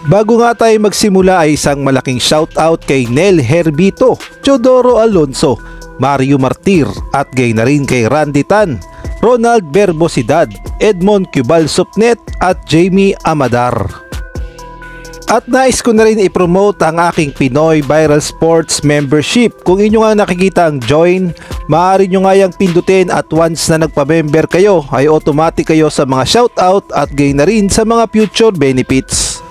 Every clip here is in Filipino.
Bago nga tayo magsimula ay isang malaking shoutout kay Nel Herbito, Teodoro Alonso, Mario Martir at gay na rin kay Randy Tan, Ronald Berbosidad, Edmond Cubal Supnet at Jamie Amadar. At nais ko na rin i-promote ang aking Pinoy Viral Sports membership. Kung inyo nga nakikita ang join, maaari nyo nga yung pindutin at once na nagpa-member kayo ay automatic kayo sa mga shoutout at gay na rin sa mga future benefits.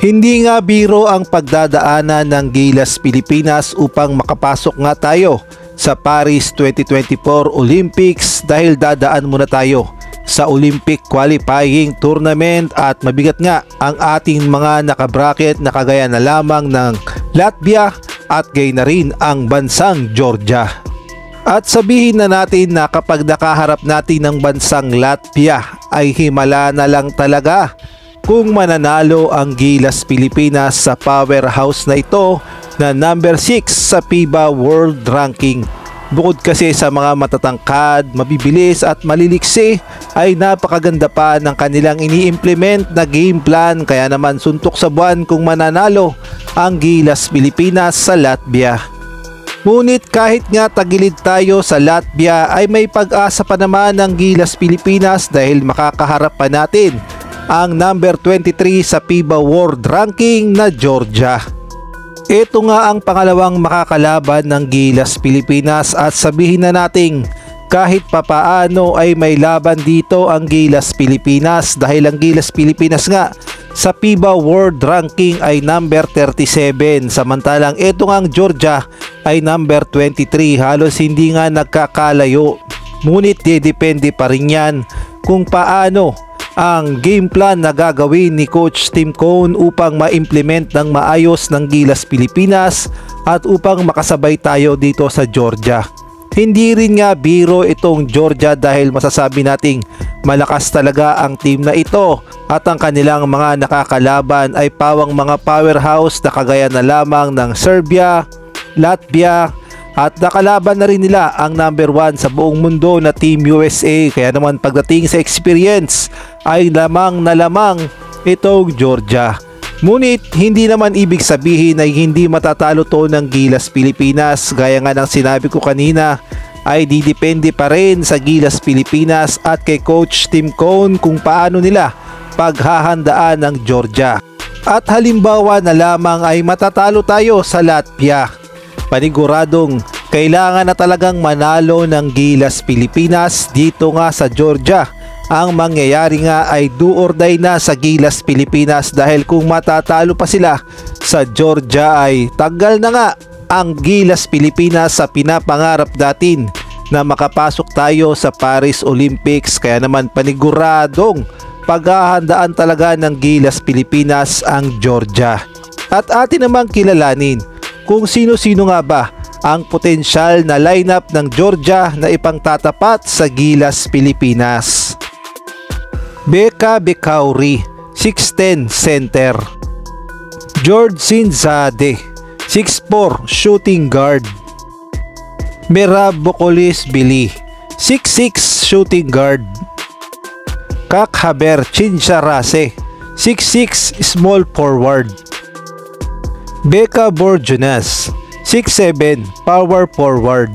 Hindi nga biro ang pagdadaanan ng Gilas Pilipinas upang makapasok nga tayo sa Paris 2024 Olympics dahil dadaan muna tayo sa Olympic Qualifying Tournament at mabigat nga ang ating mga nakabracket na kagaya na lamang ng Latvia at gay na rin ang bansang Georgia. At sabihin na natin na kapag nakaharap natin ng bansang Latvia ay himala na lang talaga kung mananalo ang Gilas Pilipinas sa powerhouse na ito na number 6 sa FIBA World Ranking. Bukod kasi sa mga matatangkad, mabibilis at maliliksi ay napakaganda pa ng kanilang ini-implement na game plan, kaya naman suntok sa buwan kung mananalo ang Gilas Pilipinas sa Latvia. Ngunit kahit nga tagilid tayo sa Latvia ay may pag-asa pa naman ng Gilas Pilipinas dahil makakaharap pa natin ang number 23 sa FIBA World Ranking na Georgia. Ito nga ang pangalawang makakalaban ng Gilas Pilipinas at sabihin na nating kahit papaano ay may laban dito ang Gilas Pilipinas dahil ang Gilas Pilipinas nga sa FIBA World Ranking ay number 37 samantalang ito nga ang Georgia ay number 23. Halos hindi nga nagkakalayo, ngunit depende pa rin yan kung paano ang game plan na gagawin ni Coach Tim Cone upang ma-implement ng maayos ng Gilas Pilipinas at upang makasabay tayo dito sa Georgia. Hindi rin nga biro itong Georgia dahil masasabi nating malakas talaga ang team na ito at ang kanilang mga nakakalaban ay pawang mga powerhouse na kagaya na lamang ng Serbia, Latvia at nakalaban na rin nila ang number 1 sa buong mundo na Team USA. Kaya naman pagdating sa experience ay lamang na lamang itong Georgia. Ngunit hindi naman ibig sabihin ay hindi matatalo to ng Gilas Pilipinas. Gaya nga ng sinabi ko kanina ay didepende pa rin sa Gilas Pilipinas at kay Coach Tim Cone kung paano nila paghahandaan ng Georgia. At halimbawa na lamang ay matatalo tayo sa Latvia, paniguradong kailangan na talagang manalo ng Gilas Pilipinas dito nga sa Georgia. Ang mangyayari nga ay do or die na sa Gilas Pilipinas dahil kung matatalo pa sila sa Georgia ay tagal na nga ang Gilas Pilipinas sa pinapangarap natin na makapasok tayo sa Paris Olympics. Kaya naman paniguradong paghahandaan talaga ng Gilas Pilipinas ang Georgia. At atin namang kilalanin kung sino-sino nga ba ang potensyal na lineup ng Georgia na ipangtatapat sa Gilas Pilipinas. Beka Bekauri, 6'10" center. George Sinzade, 6'4" shooting guard. Merab Bocolis Billy, 6'6" shooting guard. Kakhaber Chincharase, 6'6" small forward. Beka Borjonas, 6'7" power forward.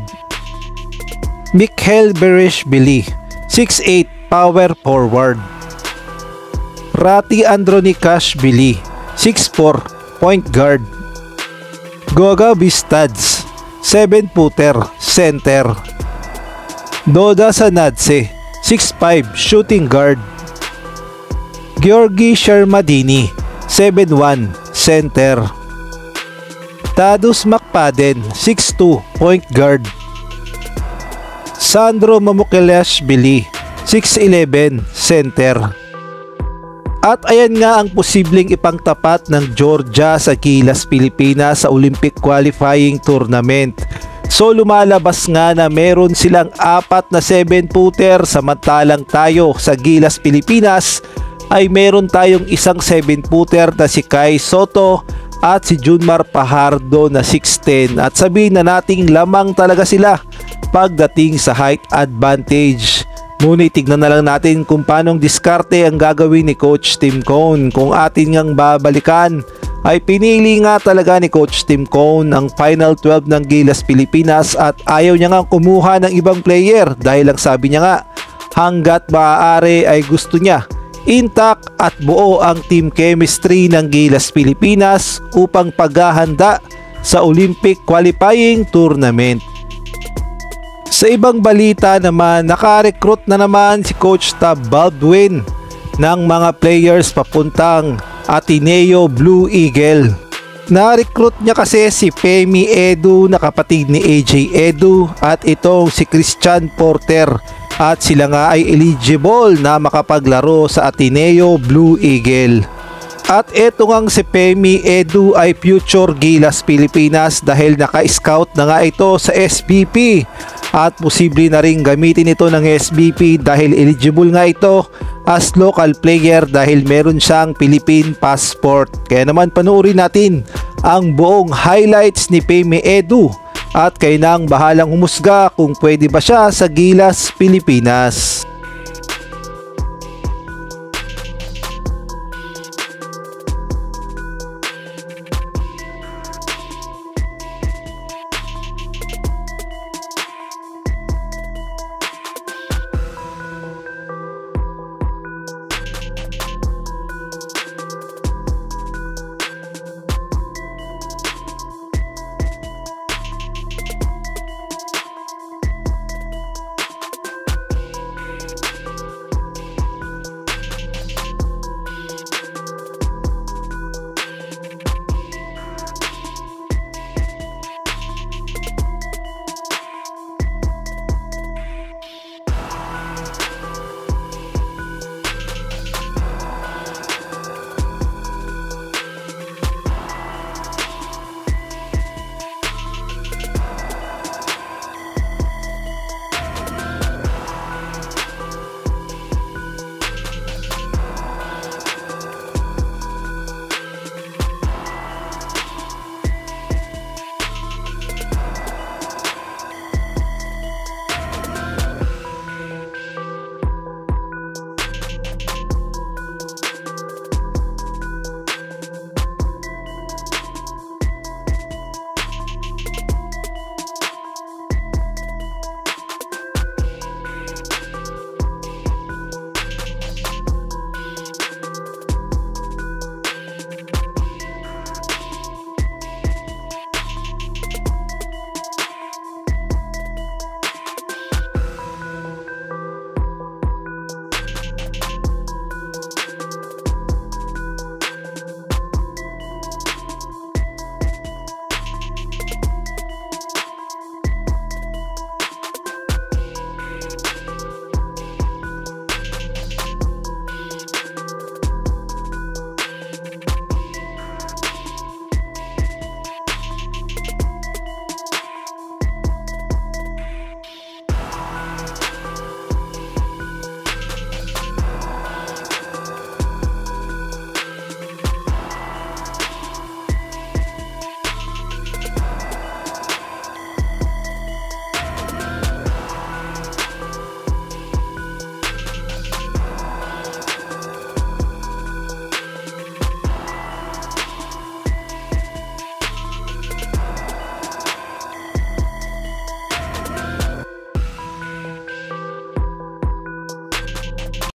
Mikhail Bereshvili, 6'8" power forward. Rati Andronikashvili, 6'4" point guard. Goga Bistads, 7-footer center. Doda Sanadze, 6'5" shooting guard. Georgi Shermadini, 7'1" center. Tadus Macpaden, 6'2" point guard. Sandro Mamukelashvili, 6'11" center. At ayan nga ang posibleng ipangtapat ng Georgia sa Gilas Pilipinas sa Olympic Qualifying Tournament. So lumalabas nga na meron silang 4 na 7-footer samantalang tayo sa Gilas Pilipinas ay meron tayong isang 7-footer na si Kai Soto at si Junmar Pajardo na 6'10", at sabihin na nating lamang talaga sila pagdating sa height advantage. Ngunit tignan na lang natin kung paanong diskarte ang gagawin ni Coach Tim Cone. Kung atin ngang babalikan, ay pinili nga talaga ni Coach Tim Cone ang Final 12 ng Gilas Pilipinas at ayaw niya nga kumuha ng ibang player dahil lang sabi niya nga hanggat maaari ay gusto niya intact at buo ang team chemistry ng Gilas Pilipinas upang paghahanda sa Olympic Qualifying Tournament. Sa ibang balita naman, naka-recruit na naman si Coach Tab Baldwin ng mga players papuntang Ateneo Blue Eagle. Na-recruit niya kasi si Femi Edu na kapatid ni AJ Edu at itong si Christian Porter at sila nga ay eligible na makapaglaro sa Ateneo Blue Eagle. At eto ngang si Femi Edu ay future Gilas Pilipinas dahil naka-scout na nga ito sa SBP at posible na rin gamitin ito ng SBP dahil eligible nga ito as local player dahil meron siyang Philippine passport. Kaya naman panoorin natin ang buong highlights ni Femi Edu at kayo nang bahalang humusga kung pwede ba siya sa Gilas Pilipinas.